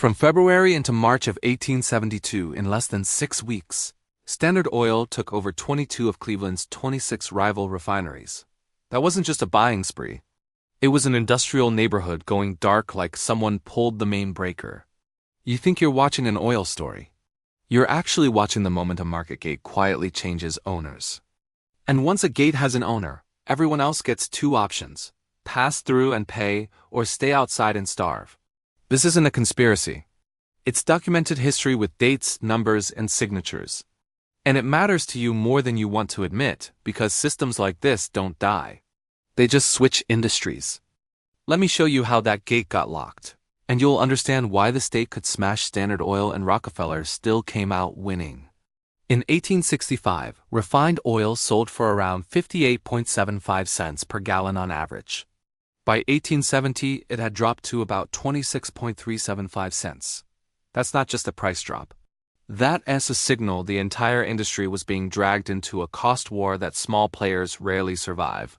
From February into March of 1872, in less than 6 weeks, Standard Oil took over 22 of Cleveland's 26 rival refineries. That wasn't just a buying spree. It was an industrial neighborhood going dark like someone pulled the main breaker. You think you're watching an oil story. You're actually watching the moment a market gate quietly changes owners. And once a gate has an owner, everyone else gets 2 options: pass through and pay, or stay outside and starve. This isn't a conspiracy. It's documented history with dates, numbers, and signatures. And it matters to you more than you want to admit, because systems like this don't die. They just switch industries. Let me show you how that gate got locked, and you'll understand why the state could smash Standard Oil and Rockefeller still came out winning. In 1865, refined oil sold for around 58.75 cents per gallon on average. By 1870, it had dropped to about 26.375 cents. That's not just a price drop. That's a signal the entire industry was being dragged into a cost war that small players rarely survive.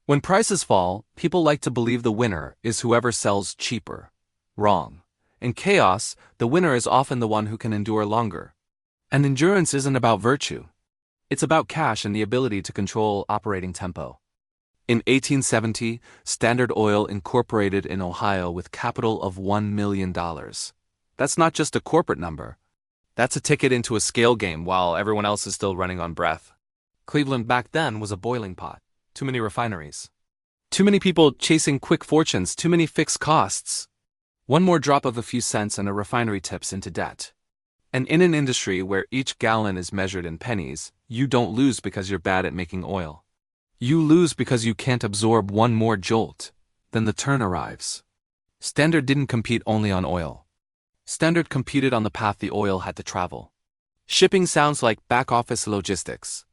When prices fall, people like to believe the winner is whoever sells cheaper. Wrong. In chaos, the winner is often the one who can endure longer. And endurance isn't about virtue. It's about cash and the ability to control operating tempo. In 1870, Standard Oil incorporated in Ohio with capital of $1 million. That's not just a corporate number. That's a ticket into a scale game while everyone else is still running on breath. Cleveland back then was a boiling pot. Too many refineries. Too many people chasing quick fortunes, too many fixed costs. One more drop of a few cents and a refinery tips into debt. And in an industry where each gallon is measured in pennies, you don't lose because you're bad at making oil. You lose because you can't absorb one more jolt. Then the turn arrives. Standard didn't compete only on oil. Standard competed on the path the oil had to travel. Shipping sounds like back-office logistics.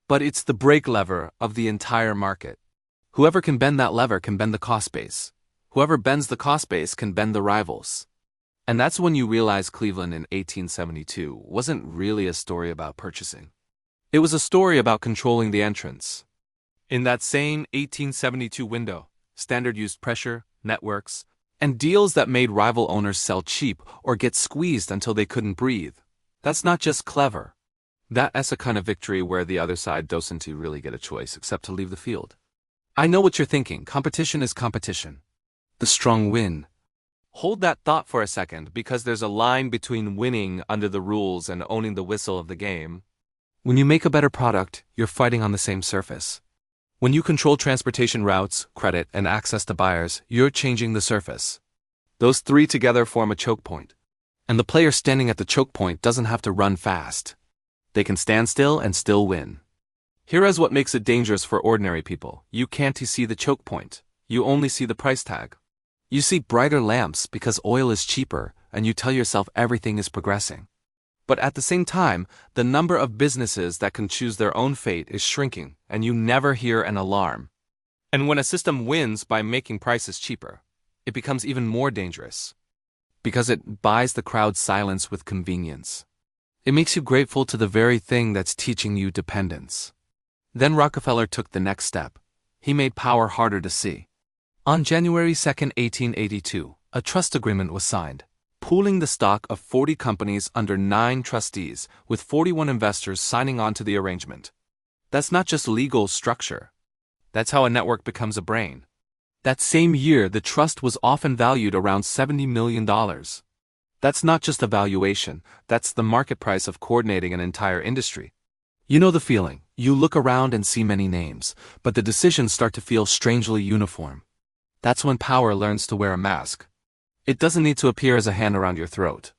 But it's the brake lever of the entire market. Whoever can bend that lever can bend the cost base. Whoever bends the cost base can bend the rivals. And that's when you realize Cleveland in 1872 wasn't really a story about purchasing. It was a story about controlling the entrance. In that same 1872 window, Standard used pressure, networks, and deals that made rival owners sell cheap or get squeezed until they couldn't breathe. That's not just clever. That's a kind of victory where the other side doesn't really get a choice except to leave the field. I know what you're thinking. Competition is competition. The strong win. Hold that thought for a second, because there's a line between winning under the rules and owning the whistle of the game. When you make a better product, you're fighting on the same surface. When you control transportation routes, credit, and access to buyers, you're changing the surface. Those 3 together form a choke point. And the player standing at the choke point doesn't have to run fast. They can stand still and still win. Here is what makes it dangerous for ordinary people. You can't see the choke point. You only see the price tag. You see brighter lamps because oil is cheaper, and you tell yourself everything is progressing. But at the same time, the number of businesses that can choose their own fate is shrinking, and you never hear an alarm. And when a system wins by making prices cheaper, it becomes even more dangerous. Because it buys the crowd's silence with convenience. It makes you grateful to the very thing that's teaching you dependence. Then Rockefeller took the next step. He made power harder to see. On January 2, 1882, a trust agreement was signed, pooling the stock of 40 companies under 9 trustees, with 41 investors signing on to the arrangement. That's not just legal structure. That's how a network becomes a brain. That same year, the trust was often valued around $70 million. That's not just a valuation, that's the market price of coordinating an entire industry. You know the feeling. You look around and see many names, but the decisions start to feel strangely uniform. That's when power learns to wear a mask. It doesn't need to appear as a hand around your throat.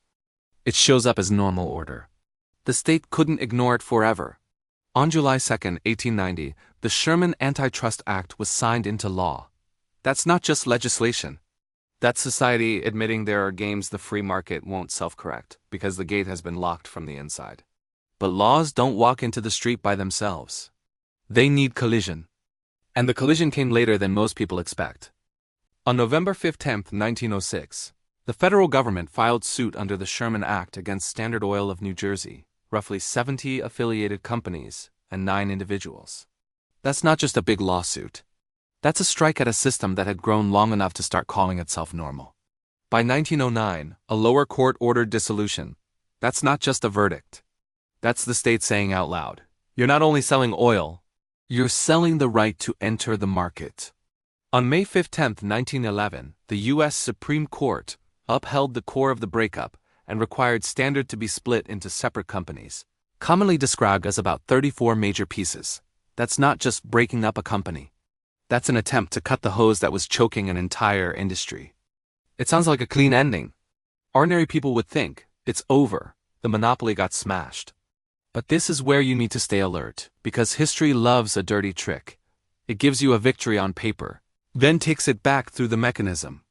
It shows up as normal order. The state couldn't ignore it forever. On July 2, 1890, the Sherman Antitrust Act was signed into law. That's not just legislation. That's society admitting there are games the free market won't self-correct, because the gate has been locked from the inside. But laws don't walk into the street by themselves. They need collision. And the collision came later than most people expect. On November 15, 1906, the federal government filed suit under the Sherman Act against Standard Oil of New Jersey, roughly 70 affiliated companies, and 9 individuals. That's not just a big lawsuit. That's a strike at a system that had grown long enough to start calling itself normal. By 1909, a lower court ordered dissolution. That's not just a verdict. That's the state saying out loud, you're not only selling oil, you're selling the right to enter the market. On May 15, 1911, the U.S. Supreme Court upheld the core of the breakup and required Standard to be split into separate companies, commonly described as about 34 major pieces. That's not just breaking up a company. That's an attempt to cut the hose that was choking an entire industry. It sounds like a clean ending. Ordinary people would think, it's over, the monopoly got smashed. But this is where you need to stay alert, because history loves a dirty trick. It gives you a victory on paper, then takes it back through the mechanism.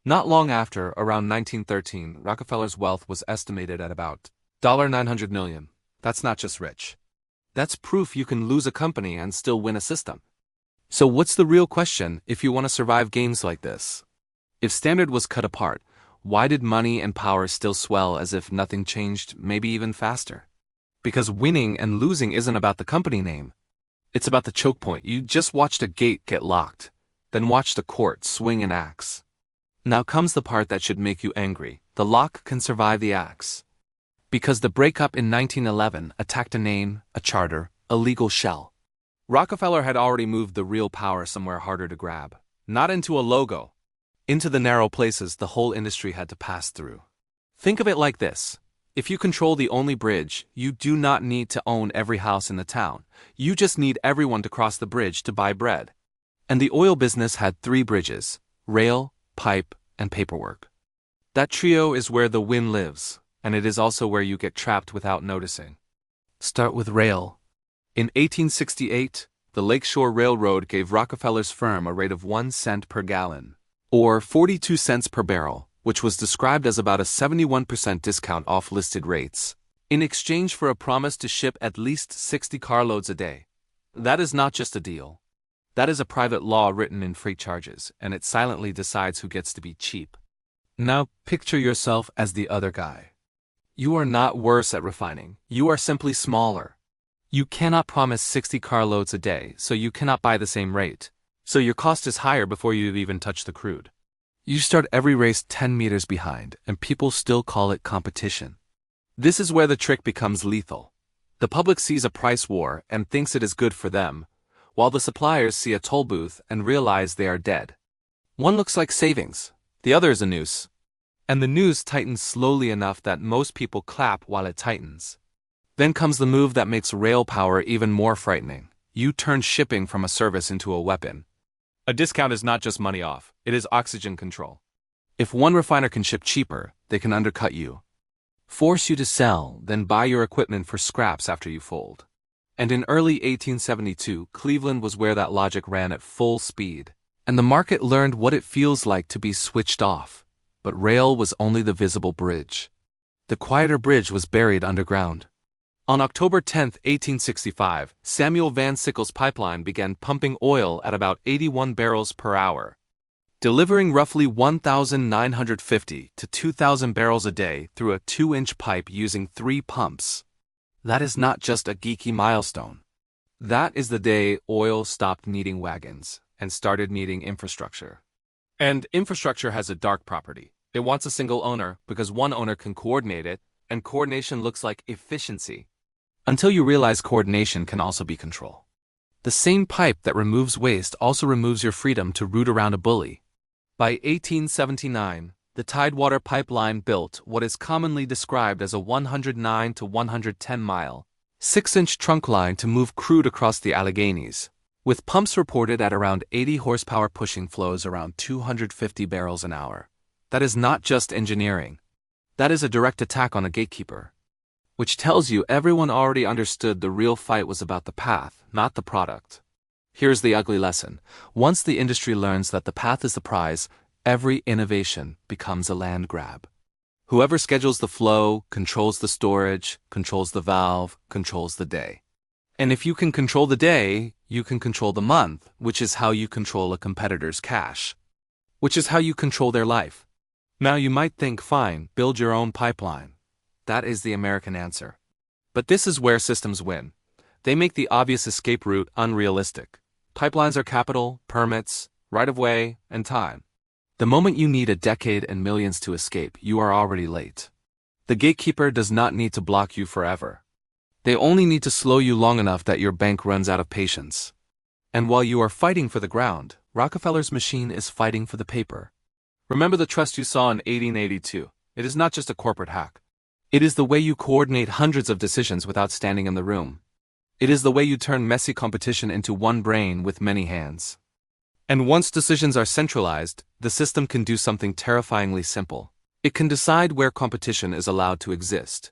Not long after, around 1913, Rockefeller's wealth was estimated at about $900 million. That's not just rich. That's proof you can lose a company and still win a system. So what's the real question if you want to survive games like this? If Standard was cut apart, why did money and power still swell as if nothing changed, maybe even faster? Because winning and losing isn't about the company name. It's about the choke point. You just watched a gate get locked, then watched the court swing an axe. Now comes the part that should make you angry. The lock can survive the axe. Because the breakup in 1911 attacked a name, a charter, a legal shell. Rockefeller had already moved the real power somewhere harder to grab. Not into a logo. Into the narrow places the whole industry had to pass through. Think of it like this. If you control the only bridge, you do not need to own every house in the town. You just need everyone to cross the bridge to buy bread. And the oil business had 3 bridges: rail, pipe, and paperwork. That trio is where the win lives, and it is also where you get trapped without noticing. Start with rail. In 1868, the Lakeshore Railroad gave Rockefeller's firm a rate of 1 cent per gallon, or 42 cents per barrel, which was described as about a 71% discount off listed rates, in exchange for a promise to ship at least 60 carloads a day. That is not just a deal. That is a private law written in freight charges, and it silently decides who gets to be cheap. Now picture yourself as the other guy. You are not worse at refining, you are simply smaller. You cannot promise 60 carloads a day, so you cannot buy the same rate. So your cost is higher before you've even touched the crude. You start every race 10 meters behind, and people still call it competition. This is where the trick becomes lethal. The public sees a price war and thinks it is good for them, while the suppliers see a toll booth and realize they are dead. One looks like savings, the other is a noose. And the noose tightens slowly enough that most people clap while it tightens. Then comes the move that makes rail power even more frightening. You turn shipping from a service into a weapon. A discount is not just money off, it is oxygen control. If one refiner can ship cheaper, they can undercut you, force you to sell, then buy your equipment for scraps after you fold. And in early 1872, Cleveland was where that logic ran at full speed, and the market learned what it feels like to be switched off. But rail was only the visible bridge. The quieter bridge was buried underground. On October 10, 1865, Samuel Van Sickle's pipeline began pumping oil at about 81 barrels per hour, delivering roughly 1,950 to 2,000 barrels a day through a 2-inch pipe using 3 pumps. That is not just a geeky milestone. That is the day oil stopped needing wagons and started needing infrastructure. And infrastructure has a dark property. It wants a single owner because one owner can coordinate it, and coordination looks like efficiency. Until you realize coordination can also be control. The same pipe that removes waste also removes your freedom to root around a bully. By 1879, the Tidewater pipeline built what is commonly described as a 109 to 110 mile, 6-inch trunk line to move crude across the Alleghenies, with pumps reported at around 80 horsepower pushing flows around 250 barrels an hour. That is not just engineering. That is a direct attack on a gatekeeper. Which tells you everyone already understood the real fight was about the path, not the product. Here's the ugly lesson. Once the industry learns that the path is the prize, every innovation becomes a land grab. Whoever schedules the flow, controls the storage, controls the valve, controls the day. And if you can control the day, you can control the month, which is how you control a competitor's cash. Which is how you control their life. Now you might think, fine, build your own pipeline. That is the American answer. But this is where systems win. They make the obvious escape route unrealistic. Pipelines are capital, permits, right-of-way, and time. The moment you need a decade and millions to escape, you are already late. The gatekeeper does not need to block you forever. They only need to slow you long enough that your bank runs out of patience. And while you are fighting for the ground, Rockefeller's machine is fighting for the paper. Remember the trust you saw in 1882. It is not just a corporate hack. It is the way you coordinate hundreds of decisions without standing in the room. It is the way you turn messy competition into one brain with many hands. And once decisions are centralized, the system can do something terrifyingly simple. It can decide where competition is allowed to exist.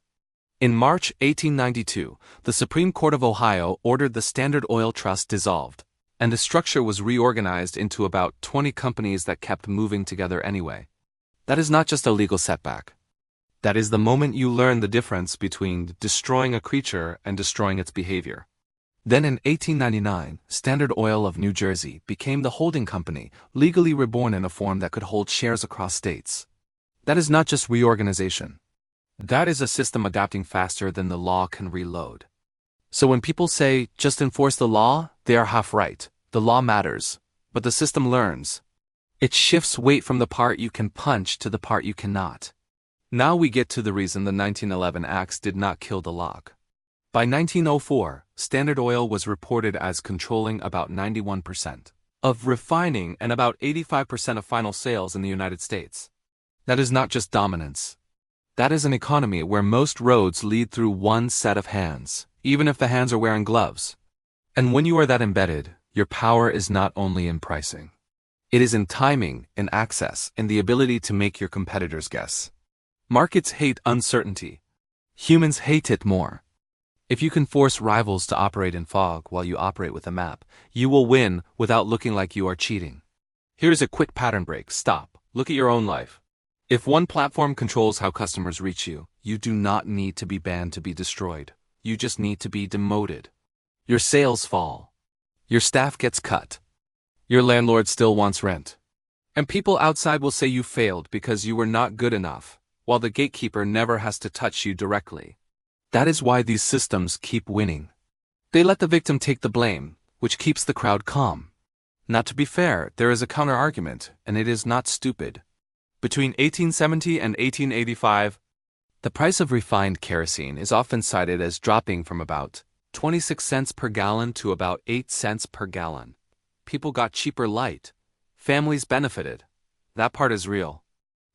In March 1892, the Supreme Court of Ohio ordered the Standard Oil Trust dissolved, and the structure was reorganized into about 20 companies that kept moving together anyway. That is not just a legal setback. That is the moment you learn the difference between destroying a creature and destroying its behavior. Then in 1899, Standard Oil of New Jersey became the holding company, legally reborn in a form that could hold shares across states. That is not just reorganization. That is a system adapting faster than the law can reload. So when people say, just enforce the law, they are half right. The law matters, but the system learns. It shifts weight from the part you can punch to the part you cannot. Now we get to the reason the 1911 Acts did not kill the lock. By 1904, Standard Oil was reported as controlling about 91% of refining and about 85% of final sales in the United States. That is not just dominance. That is an economy where most roads lead through one set of hands, even if the hands are wearing gloves. And when you are that embedded, your power is not only in pricing. It is in timing, in access, in the ability to make your competitors guess. Markets hate uncertainty. Humans hate it more. If you can force rivals to operate in fog while you operate with a map, you will win without looking like you are cheating. Here's a quick pattern break. Stop. Look at your own life. If one platform controls how customers reach you, you do not need to be banned to be destroyed. You just need to be demoted. Your sales fall. Your staff gets cut. Your landlord still wants rent. And people outside will say you failed because you were not good enough, while the gatekeeper never has to touch you directly. That is why these systems keep winning. They let the victim take the blame, which keeps the crowd calm. Now, to be fair, there is a counter-argument, and it is not stupid. Between 1870 and 1885, the price of refined kerosene is often cited as dropping from about 26 cents per gallon to about 8 cents per gallon. People got cheaper light. Families benefited. That part is real.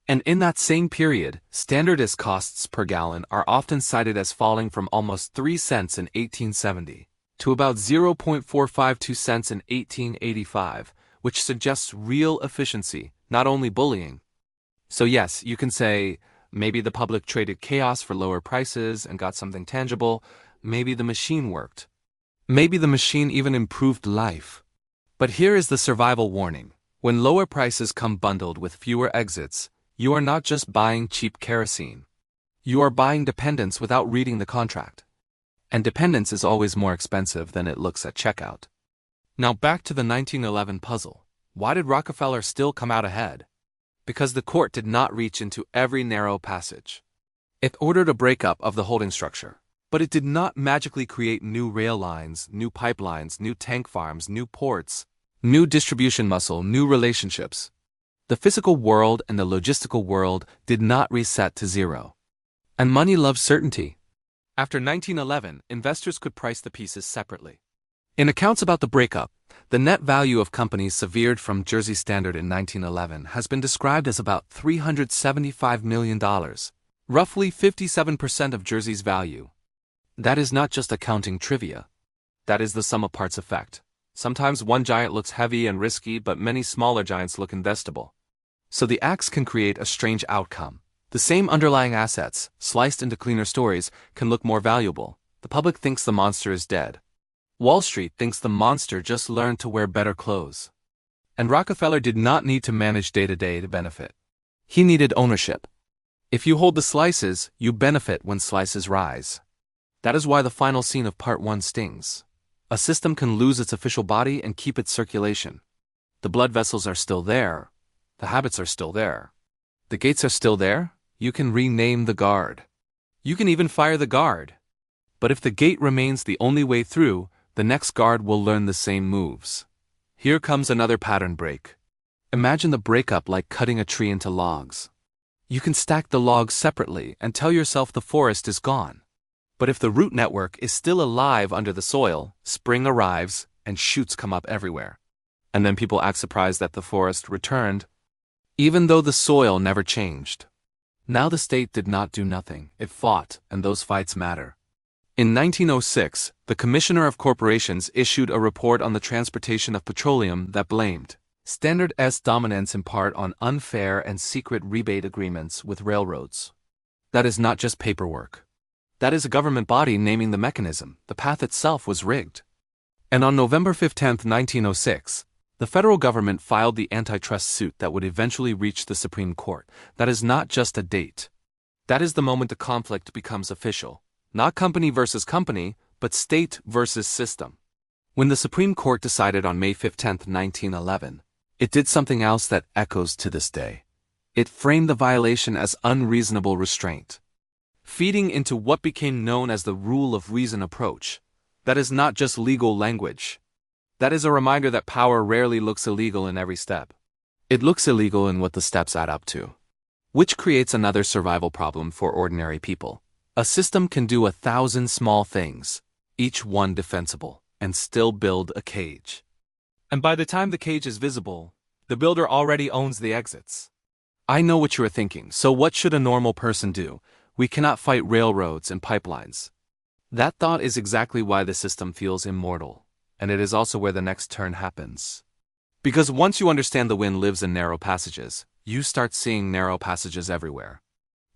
And in that same period, standardist costs per gallon are often cited as falling from almost 3 cents in 1870 to about 0.452 cents in 1885, which suggests real efficiency, not only bullying. So yes, you can say, maybe the public traded chaos for lower prices and got something tangible. Maybe the machine worked. Maybe the machine even improved life. But here is the survival warning. When lower prices come bundled with fewer exits, you are not just buying cheap kerosene. You are buying dependence without reading the contract. And dependence is always more expensive than it looks at checkout. Now back to the 1911 puzzle. Why did Rockefeller still come out ahead? Because the court did not reach into every narrow passage. It ordered a breakup of the holding structure, but it did not magically create new rail lines, new pipelines, new tank farms, new ports, new distribution muscle, new relationships. The physical world and the logistical world did not reset to zero. And money loves certainty. After 1911, investors could price the pieces separately. In accounts about the breakup, the net value of companies severed from Jersey Standard in 1911 has been described as about $375 million, roughly 57% of Jersey's value. That is not just accounting trivia. That is the sum of parts effect. Sometimes one giant looks heavy and risky, but many smaller giants look investable. So the axe can create a strange outcome. The same underlying assets, sliced into cleaner stories, can look more valuable. The public thinks the monster is dead. Wall Street thinks the monster just learned to wear better clothes. And Rockefeller did not need to manage day-to-day to benefit. He needed ownership. If you hold the slices, you benefit when slices rise. That is why the final scene of Part 1 stings. A system can lose its official body and keep its circulation. The blood vessels are still there. The habits are still there. The gates are still there. You can rename the guard. You can even fire the guard. But if the gate remains the only way through, the next guard will learn the same moves. Here comes another pattern break. Imagine the breakup like cutting a tree into logs. You can stack the logs separately and tell yourself the forest is gone. But if the root network is still alive under the soil, spring arrives and shoots come up everywhere. And then people act surprised that the forest returned, even though the soil never changed. Now the state did not do nothing, it fought, and those fights matter. In 1906, the Commissioner of Corporations issued a report on the transportation of petroleum that blamed Standard's dominance in part on unfair and secret rebate agreements with railroads. That is not just paperwork. That is a government body naming the mechanism. The path itself was rigged. And on November 15, 1906, the federal government filed the antitrust suit that would eventually reach the Supreme Court. That is not just a date. That is the moment the conflict becomes official. Not company versus company, but state versus system. When the Supreme Court decided on May 15, 1911, it did something else that echoes to this day. It framed the violation as unreasonable restraint, feeding into what became known as the rule of reason approach. That is not just legal language. That is a reminder that power rarely looks illegal in every step. It looks illegal in what the steps add up to. Which creates another survival problem for ordinary people. A system can do 1,000 small things, each one defensible, and still build a cage. And by the time the cage is visible, the builder already owns the exits. I know what you are thinking, so what should a normal person do? We cannot fight railroads and pipelines. That thought is exactly why the system feels immortal, and it is also where the next turn happens. Because once you understand the wind lives in narrow passages, you start seeing narrow passages everywhere.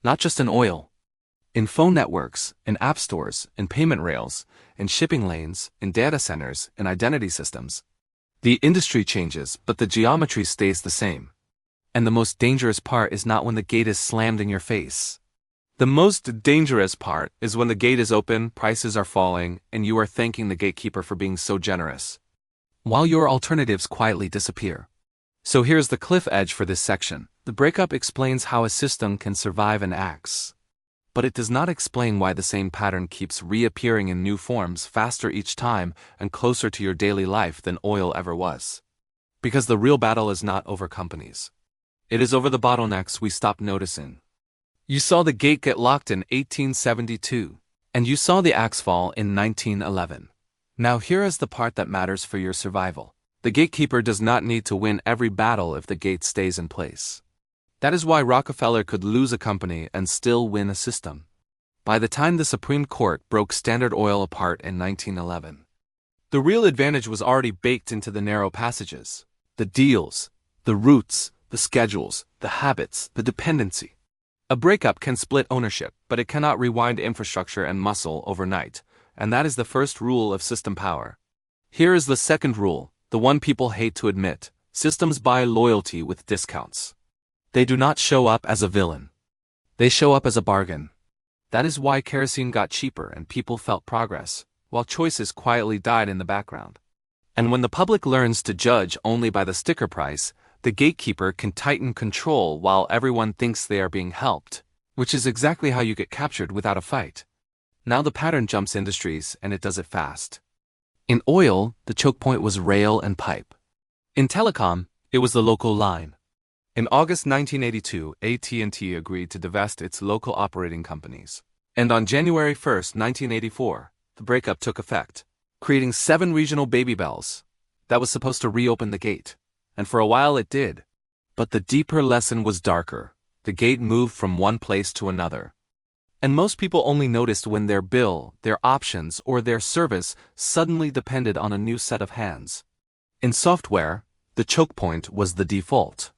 Not just in oil. In phone networks, in app stores, in payment rails, in shipping lanes, in data centers, in identity systems. The industry changes, but the geometry stays the same. And the most dangerous part is not when the gate is slammed in your face. The most dangerous part is when the gate is open, prices are falling, and you are thanking the gatekeeper for being so generous, while your alternatives quietly disappear. So here's the cliff edge for this section. The breakup explains how a system can survive and acts. But it does not explain why the same pattern keeps reappearing in new forms faster each time and closer to your daily life than oil ever was. Because the real battle is not over companies. It is over the bottlenecks we stop noticing. You saw the gate get locked in 1872, and you saw the axe fall in 1911. Now here is the part that matters for your survival. The gatekeeper does not need to win every battle if the gate stays in place. That is why Rockefeller could lose a company and still win a system. By the time the Supreme Court broke Standard Oil apart in 1911, the real advantage was already baked into the narrow passages. The deals, the routes, the schedules, the habits, the dependency. A breakup can split ownership, but it cannot rewind infrastructure and muscle overnight, and that is the first rule of system power. Here is the second rule, the one people hate to admit. Systems buy loyalty with discounts. They do not show up as a villain. They show up as a bargain. That is why kerosene got cheaper and people felt progress, while choices quietly died in the background. And when the public learns to judge only by the sticker price, the gatekeeper can tighten control while everyone thinks they are being helped, which is exactly how you get captured without a fight. Now the pattern jumps industries, and it does it fast. In oil, the choke point was rail and pipe. In telecom, it was the local line. In August 1982, AT&T agreed to divest its local operating companies. And on January 1, 1984, the breakup took effect, creating 7 regional baby bells. That was supposed to reopen the gate. And for a while it did. But the deeper lesson was darker. The gate moved from one place to another. And most people only noticed when their bill, their options, or their service suddenly depended on a new set of hands. In software, the choke point was the default.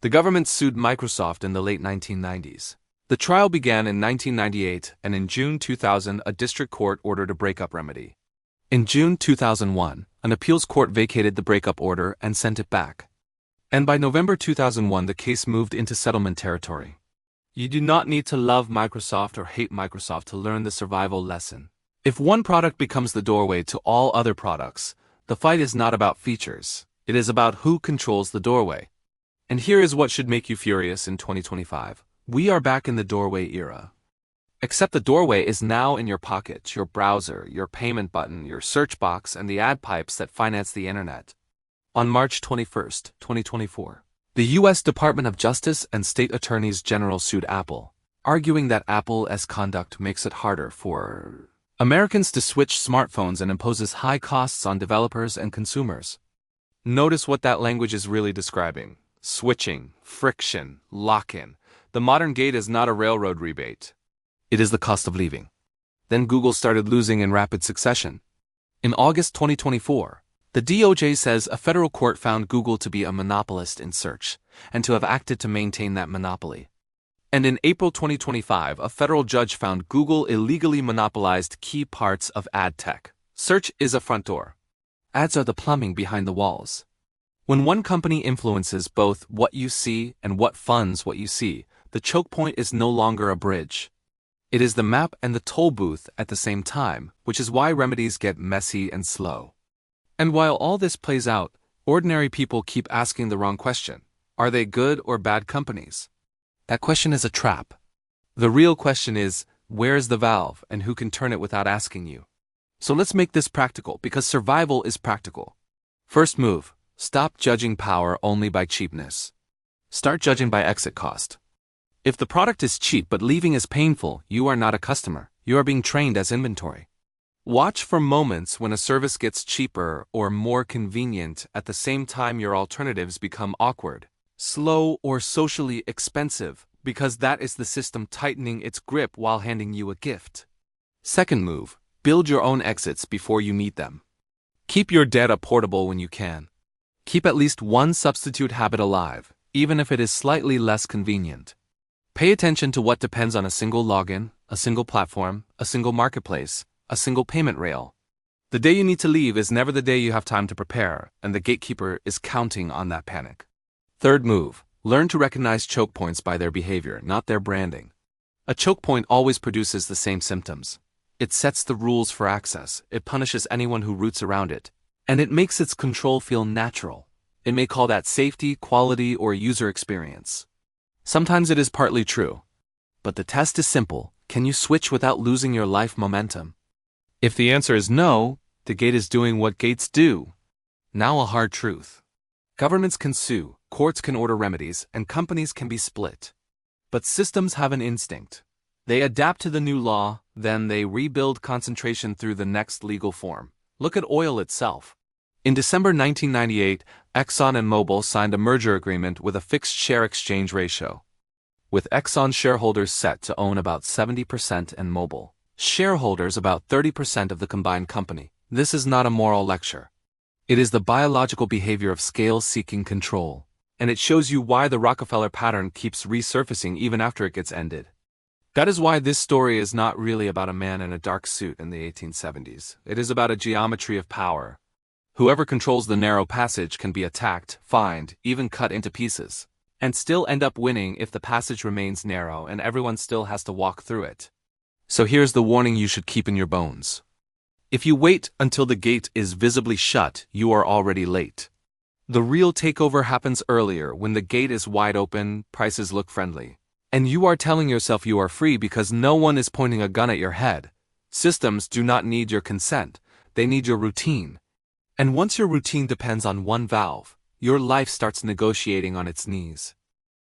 The government sued Microsoft in the late 1990s. The trial began in 1998, and in June 2000, a district court ordered a breakup remedy. In June 2001, an appeals court vacated the breakup order and sent it back. And by November 2001, the case moved into settlement territory. You do not need to love Microsoft or hate Microsoft to learn the survival lesson. If one product becomes the doorway to all other products, the fight is not about features. It is about who controls the doorway. And here is what should make you furious in 2025. We are back in the doorway era. Except the doorway is now in your pocket, your browser, your payment button, your search box, and the ad pipes that finance the internet. On March 21, 2024, The U.S. Department of Justice and state attorneys general sued Apple, arguing that Apple's conduct makes it harder for Americans to switch smartphones and imposes high costs on developers and consumers. Notice what that language is really describing. Switching, friction, lock-in. The modern gate is not a railroad rebate. It is the cost of leaving. Then Google started losing in rapid succession. In August 2024, the DOJ says a federal court found Google to be a monopolist in search, and to have acted to maintain that monopoly. And in April 2025, a federal judge found Google illegally monopolized key parts of ad tech. Search is a front door. Ads are the plumbing behind the walls. When one company influences both what you see and what funds what you see, the choke point is no longer a bridge. It is the map and the toll booth at the same time, which is why remedies get messy and slow. And while all this plays out, ordinary people keep asking the wrong question. Are they good or bad companies? That question is a trap. The real question is, where's the valve and who can turn it without asking you? So let's make this practical, because survival is practical. First move, stop judging power only by cheapness. Start judging by exit cost. If the product is cheap but leaving is painful, you are not a customer. You are being trained as inventory. Watch for moments when a service gets cheaper or more convenient at the same time your alternatives become awkward, slow, or socially expensive, because that is the system tightening its grip while handing you a gift. Second move, build your own exits before you need them. Keep your data portable when you can. Keep at least one substitute habit alive, even if it is slightly less convenient. Pay attention to what depends on a single login, a single platform, a single marketplace, a single payment rail. The day you need to leave is never the day you have time to prepare, and the gatekeeper is counting on that panic. Third move, learn to recognize choke points by their behavior, not their branding. A choke point always produces the same symptoms. It sets the rules for access, it punishes anyone who roots around it, and it makes its control feel natural. It may call that safety, quality, or user experience. Sometimes it is partly true. But the test is simple. Can you switch without losing your life momentum? If the answer is no, the gate is doing what gates do. Now a hard truth. Governments can sue, courts can order remedies, and companies can be split. But systems have an instinct. They adapt to the new law, then they rebuild concentration through the next legal form. Look at oil itself. In December 1998, Exxon and Mobil signed a merger agreement with a fixed share exchange ratio, with Exxon shareholders set to own about 70% and Mobil shareholders about 30% of the combined company. This is not a moral lecture. It is the biological behavior of scale-seeking control, and it shows you why the Rockefeller pattern keeps resurfacing even after it gets ended. That is why this story is not really about a man in a dark suit in the 1870s. It is about a geometry of power. Whoever controls the narrow passage can be attacked, fined, even cut into pieces, and still end up winning if the passage remains narrow and everyone still has to walk through it. So here's the warning you should keep in your bones. If you wait until the gate is visibly shut, you are already late. The real takeover happens earlier, when the gate is wide open, prices look friendly, and you are telling yourself you are free because no one is pointing a gun at your head. Systems do not need your consent, they need your routine. And once your routine depends on one valve, your life starts negotiating on its knees.